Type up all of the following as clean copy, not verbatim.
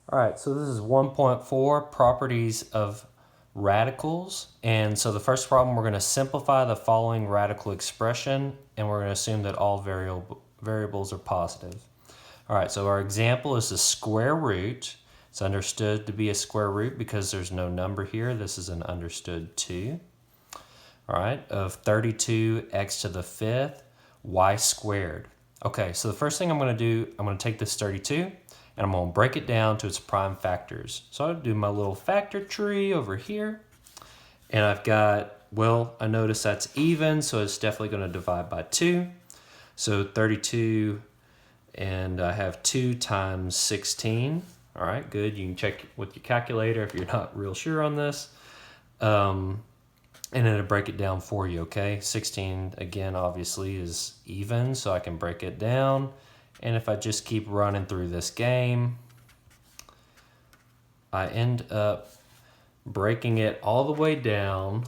All right, so this is 1.4, properties of radicals. And so the first problem, we're going to simplify the following radical expression, and we're going to assume that all variables are positive. All right, so our example is the square root. It's understood to be a square root because there's no number here. This is an understood 2. All right, of 32x to the 5th, y squared. Okay, so the first thing I'm going to do, I'm going to take this 32 and I'm going to break it down to its prime factors. So I'll do my little factor tree over here. And I've got, well, I notice that's even, so it's definitely going to divide by 2. So 32, and I have 2 times 16. All right, good. You can check with your calculator if you're not real sure on this. And it'll break it down for you, okay? 16, again, obviously is even, so I can break it down. And if I just keep running through this game, I end up breaking it all the way down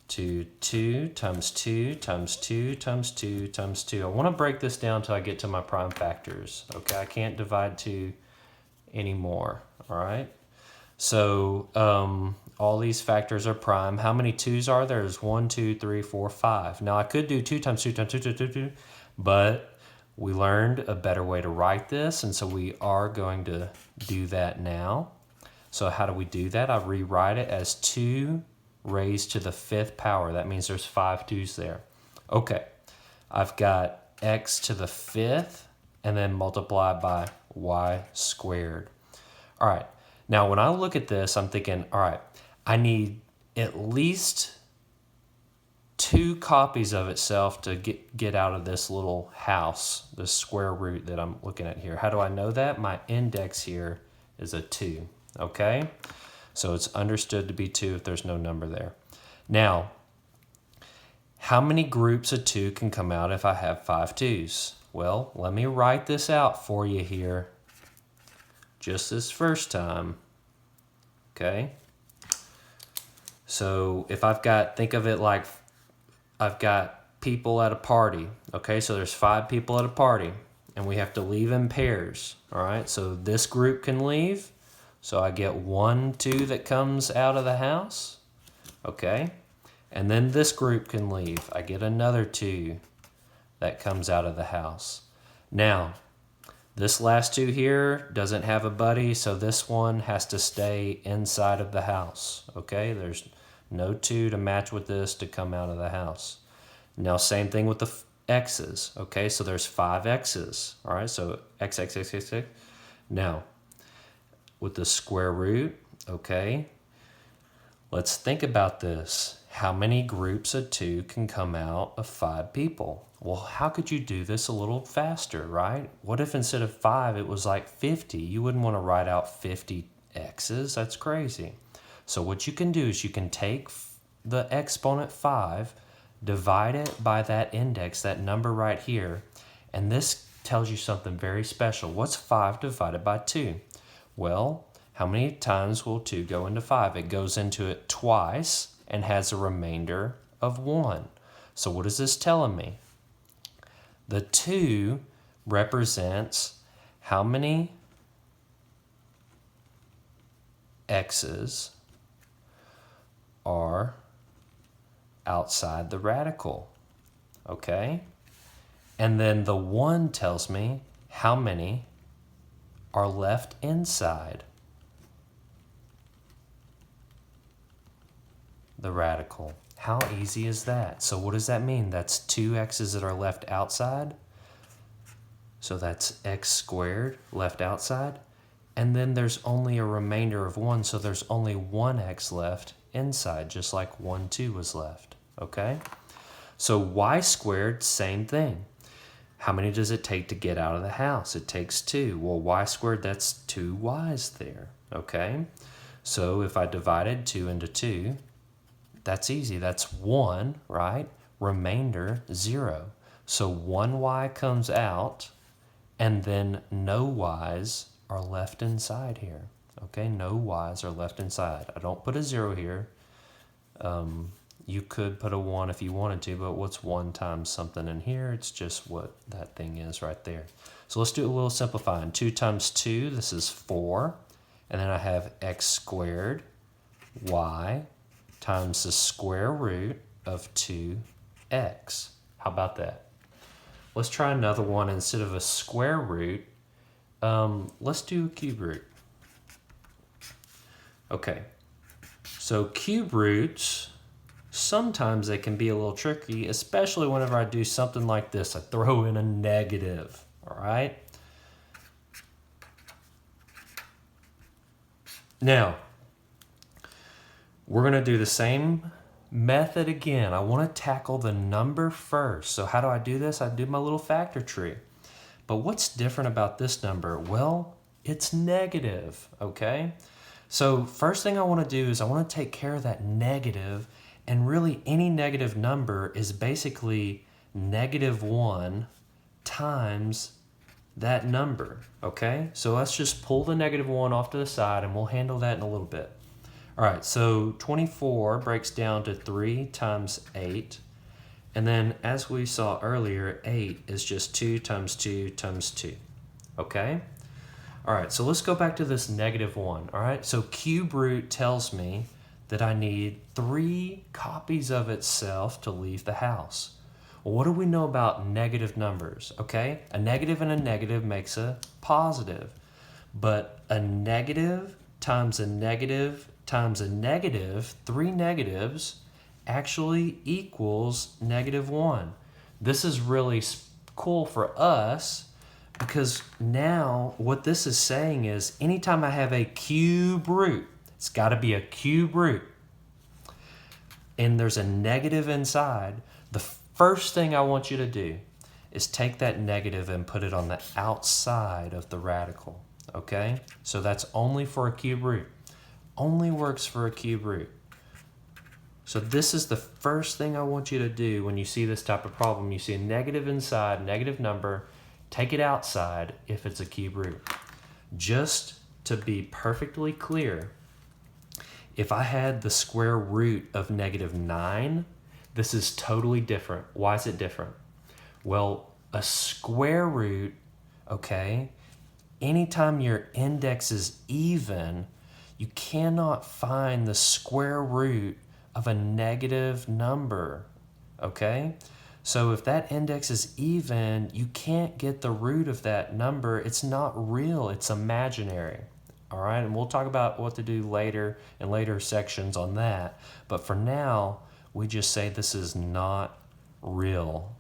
to 2 times 2 times 2 times 2 times 2. I want to break this down till I get to my prime factors, okay? I can't divide 2 anymore, all right? So all these factors are prime. How many 2's are there? There's 1, 2, 3, 4, 5. Now I could do 2 times 2 times 2 times 2, 2, but we learned a better way to write this, and so we are going to do that now. So how do we do that? I rewrite it as 2 raised to the 5th power. That means there's 5 2's there. Okay, I've got x to the 5th and then multiply by y squared. All right, now when I look at this, I'm thinking, all right, I need at least 2 copies of itself to get out of this little house, this square root that I'm looking at here. How do I know that? My index here is a 2, okay? So it's understood to be 2 if there's no number there. Now, how many groups of 2 can come out if I have 5 2's? Well, let me write this out for you here just this first time, okay? So if I've got, think of it like I've got people at a party, okay? So there's 5 people at a party, and we have to leave in pairs, all right? So this group can leave, so I get 1 2 that comes out of the house, okay? And then this group can leave. I get another 2 that comes out of the house. Now, this last 2 here doesn't have a buddy, so this one has to stay inside of the house, okay? There's no 2 to match with this to come out of the house. Now, same thing with the x's, okay? So there's 5 x's, all right? So x, x, x, x, x. Now, with the square root, okay? Let's think about this. How many groups of 2 can come out of 5 people? Well, how could you do this a little faster, right? What if instead of 5, it was like 50? You wouldn't want to write out 50 x's. That's crazy. So what you can do is you can take the exponent 5, divide it by that index, that number right here, and this tells you something very special. What's 5 divided by 2? Well, how many times will 2 go into 5? It goes into it twice and has a remainder of 1. So what is this telling me? The 2 represents how many x's are outside the radical, okay? And then the 1 tells me how many are left inside the radical. How easy is that? So what does that mean? That's 2 x's that are left outside. So that's x squared left outside. And then there's only a remainder of 1, so there's only 1 x left inside, just like 1 2 was left, okay? So y squared, same thing. How many does it take to get out of the house? It takes 2. Well, y squared, that's 2 y's there, okay? So if I divided 2 into 2, that's easy. That's 1, right? Remainder, 0. So 1 y comes out, and then no y's are left inside here. Okay, no y's are left inside. I don't put a 0 here. You could put a 1 if you wanted to, but what's 1 times something in here? It's just what that thing is right there. So let's do a little simplifying. 2 times 2, this is 4. And then I have x squared y times the square root of 2x. How about that? Let's try another one. Instead of a square root, let's do a cube root. Okay, so cube roots, sometimes they can be a little tricky, especially whenever I do something like this. I throw in a negative, all right? Now, we're going to do the same method again. I want to tackle the number first. So how do I do this? I do my little factor tree. But what's different about this number? Well, it's negative, okay? So first thing I want to do is I want to take care of that negative, and really any negative number is basically -1 times that number, okay? So let's just pull the -1 off to the side, and we'll handle that in a little bit. All right, so 24 breaks down to 3 times 8. And then, as we saw earlier, 8 is just 2 times 2 times 2, okay? All right, so let's go back to this -1, all right? So cube root tells me that I need 3 copies of itself to leave the house. Well, what do we know about negative numbers, okay? A negative and a negative makes a positive, but a negative times a negative times a negative, 3 negatives, actually equals -1. This is really cool for us because now what this is saying is anytime I have a cube root, it's got to be a cube root, and there's a negative inside, the first thing I want you to do is take that negative and put it on the outside of the radical, okay? So that's only for a cube root. Only works for a cube root. So this is the first thing I want you to do when you see this type of problem. You see a negative inside, negative number, take it outside if it's a cube root. Just to be perfectly clear, if I had the square root of -9, this is totally different. Why is it different? Well, a square root, okay, anytime your index is even, you cannot find the square root of a negative number, okay? So if that index is even, you can't get the root of that number. It's not real, it's imaginary, all right? And we'll talk about what to do later in later sections on that. But for now, we just say this is not real.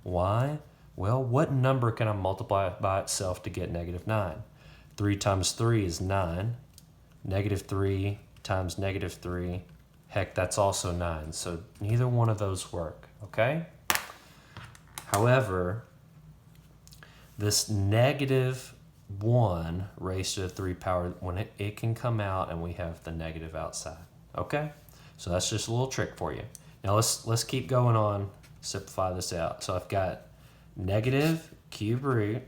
Why? Well, what number can I multiply by itself to get -9? 3 times 3 is 9. -3 times -3, heck, that's also 9. So neither one of those work, okay? However, this -1 raised to the 3 power, when it can come out and we have the negative outside, okay? So that's just a little trick for you. Now let's keep going on, simplify this out. So I've got negative cube root,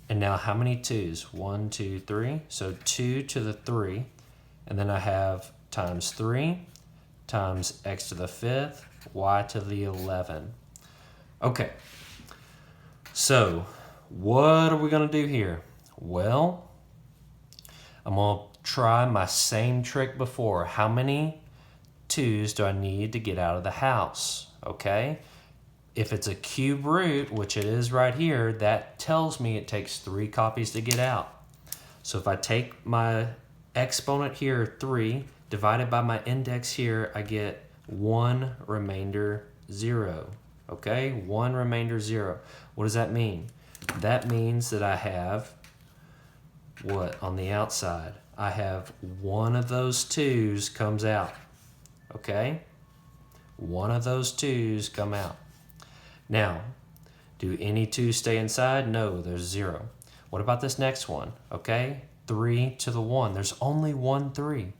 and now how many 2's? 1, 2, 3. So 2 to the 3. And then I have times 3 times x to the 5th, y to the 11. Okay. So what are we going to do here? Well, I'm going to try my same trick before. How many 2's do I need to get out of the house? Okay. If it's a cube root, which it is right here, that tells me it takes 3 copies to get out. So if I take my exponent here, 3, divided by my index here, I get 1 remainder 0. Okay, 1 remainder 0. What does that mean? That means that I have, what, on the outside? I have one of those 2's comes out. Okay? One of those 2's come out. Now, do any 2 stay inside? No, there's 0. What about this next one? Okay, 3 to the 1. There's only one 3.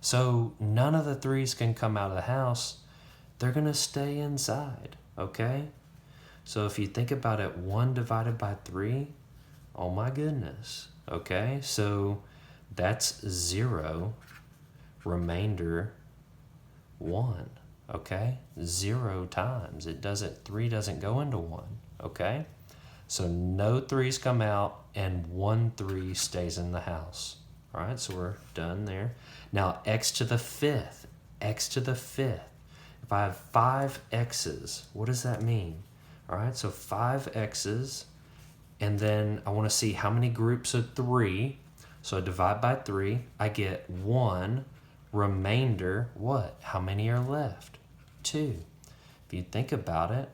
So none of the 3's can come out of the house. They're going to stay inside, okay? So if you think about it, 1 divided by 3, oh my goodness, okay? So that's 0, remainder 1. Okay, 0 times. 3 doesn't go into 1, okay? So no 3's come out and 1 3 stays in the house, All right, so we're done there. Now x to the fifth, x to the fifth. If I have 5 x's, what does that mean? All right, so 5 x's, and then I want to see how many groups of 3. So I divide by 3, I get 1 remainder. What? How many are left? 2. If you think about it,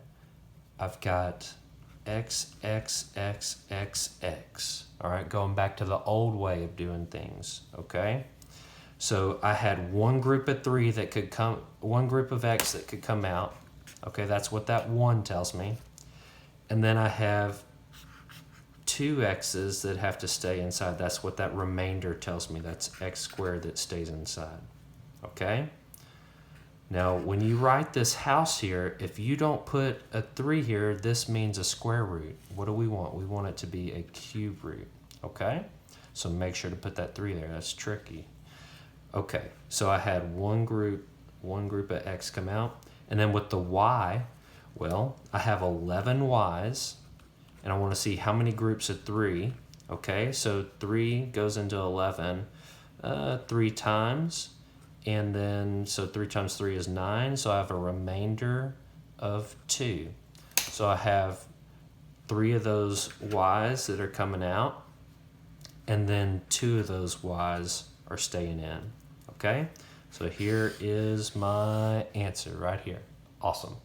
I've got x, x, x, x, x. All right, going back to the old way of doing things, okay? So I had one group of 3 that could come, one group of x that could come out. Okay, that's what that 1 tells me. And then I have 2 x's that have to stay inside. That's what that remainder tells me. That's x squared that stays inside. Okay? Now, when you write this house here, if you don't put a 3 here, this means a square root. What do we want? We want it to be a cube root. Okay? So make sure to put that 3 there. That's tricky. Okay, so I had one group of x come out. And then with the y, well, I have 11 y's, and I want to see how many groups of 3. Okay, so 3 goes into 11 3 times, and then so 3 times 3 is 9, so I have a remainder of 2. So I have 3 of those y's that are coming out, and then 2 of those y's are staying in. Okay, so here is my answer right here. Awesome.